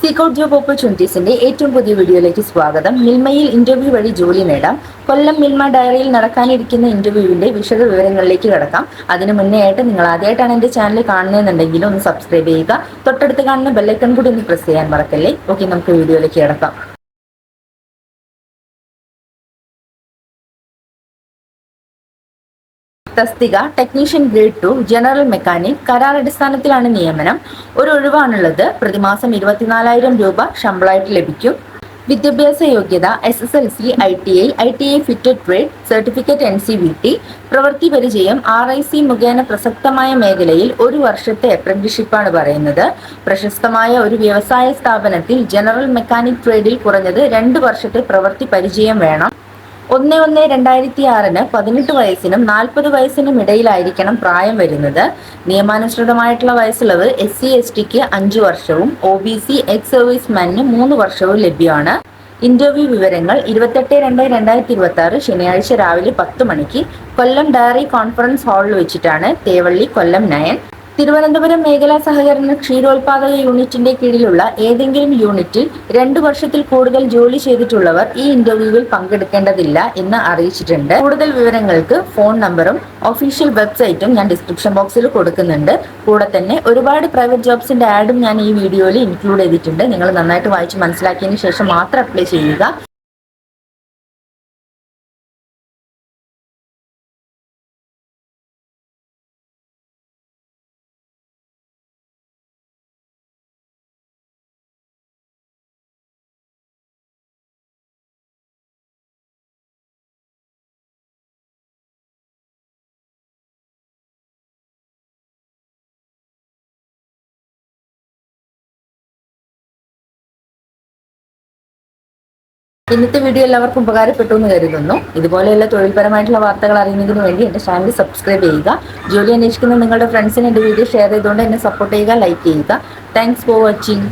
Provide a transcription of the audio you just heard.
Seek out job ഓപ്പർച്യൂണിറ്റീസിന്റെ ഏറ്റവും പുതിയ വീഡിയോയിലേക്ക് സ്വാഗതം. മിൽമയിൽ ഇന്റർവ്യൂ വഴി ജോലി നേടാം. കൊല്ലം മിൽമ ഡയറിയിൽ നടക്കാനിരിക്കുന്ന ഇന്റർവ്യൂവിന്റെ വിശദ വിവരങ്ങളിലേക്ക് കടക്കാം. അതിനു മുന്നേ ആയിട്ട് നിങ്ങൾ ആദ്യമായിട്ടാണ് എന്റെ ചാനൽ കാണുന്നതെന്നുണ്ടെങ്കിൽ ഒന്ന് സബ്സ്ക്രൈബ് ചെയ്യുക. തൊട്ടടുത്ത് കാണുന്ന ബെല്ലൈക്കൺ കൂടി ഒന്ന് പ്രസ് ചെയ്യാൻ മറക്കല്ലേ. ഓക്കെ, നമുക്ക് വീഡിയോയിലേക്ക് കടക്കാം. തസ്തിക ടെക്നീഷ്യൻ ഗ്രേഡ് 2 ജനറൽ മെക്കാനിക് കരാർ അടിസ്ഥാനത്തിലാണ് നിയമനം. ഒരു ഒഴിവാണുള്ളത്. പ്രതിമാസം 24,000 രൂപ ശമ്പളമായിട്ട് ലഭിക്കും. വിദ്യാഭ്യാസ യോഗ്യത SSLC, ITI fitted trade certificate, NCVT. പ്രവൃത്തി പരിചയം RIC മുഖേന പ്രസക്തമായ മേഖലയിൽ 1 വർഷത്തെ അപ്രന്റീസ്ഷിപ്പാണ് പറയുന്നത്. പ്രശസ്തമായ ഒരു വ്യവസായ സ്ഥാപനത്തിൽ ജനറൽ മെക്കാനിക് ട്രേഡിൽ കുറഞ്ഞത് 2 വർഷത്തെ പ്രവൃത്തി പരിചയം വേണം. 1/1/2006 18 വയസ്സിനും 40 വയസ്സിനും ഇടയിലായിരിക്കണം പ്രായം വരുന്നത്. നിയമാനുസൃതമായിട്ടുള്ള വയസ്സിളവ് SC/STക്ക് 5 വർഷവും OBC എക്സ് സർവീസ്മാന് 3 വർഷവും ലഭ്യമാണ്. ഇന്റർവ്യൂ വിവരങ്ങൾ 28/2/2026 ശനിയാഴ്ച രാവിലെ 10 മണിക്ക് കൊല്ലം ഡയറി കോൺഫറൻസ് ഹാളിൽ വെച്ചിട്ടാണ്. തേവള്ളി, കൊല്ലം 9. തിരുവനന്തപുരം മേഖലാ സഹകരണ ക്ഷീരോത്പാദക യൂണിറ്റിന്റെ കീഴിലുള്ള ഏതെങ്കിലും യൂണിറ്റിൽ 2 വർഷത്തിൽ കൂടുതൽ ജോലി ചെയ്തിട്ടുള്ളവർ ഈ ഇന്റർവ്യൂവിൽ പങ്കെടുക്കേണ്ടതില്ല എന്ന് അറിയിച്ചിട്ടുണ്ട്. കൂടുതൽ വിവരങ്ങൾക്ക് ഫോൺ നമ്പറും ഒഫീഷ്യൽ വെബ്സൈറ്റും ഞാൻ ഡിസ്ക്രിപ്ഷൻ ബോക്സിൽ കൊടുക്കുന്നുണ്ട്. കൂടെ തന്നെ ഒരുപാട് പ്രൈവറ്റ് ജോബ്സിന്റെ ആഡും ഞാൻ ഈ വീഡിയോയിൽ ഇൻക്ലൂഡ് ചെയ്തിട്ടുണ്ട്. നിങ്ങൾ നന്നായിട്ട് വായിച്ച് മനസ്സിലാക്കിയതിന് ശേഷം മാത്രം അപ്ലൈ ചെയ്യുക. ഇന്നത്തെ വീഡിയോ എല്ലാവർക്കും ഉപകാരപ്പെട്ടു എന്ന് കരുതുന്നു. ഇതുപോലെയുള്ള തൊഴിൽപരമായിട്ടുള്ള വാർത്തകൾ അറിയുന്നതിന് വേണ്ടി എൻ്റെ ചാനൽ സബ്സ്ക്രൈബ് ചെയ്യുക. ജോലി അന്വേഷിക്കുന്ന നിങ്ങളുടെ ഫ്രണ്ട്സിന് എൻ്റെ വീഡിയോ ഷെയർ ചെയ്തുകൊണ്ട് എന്നെ സപ്പോർട്ട് ചെയ്യുക, ലൈക്ക് ചെയ്യുക. Thanks for watching.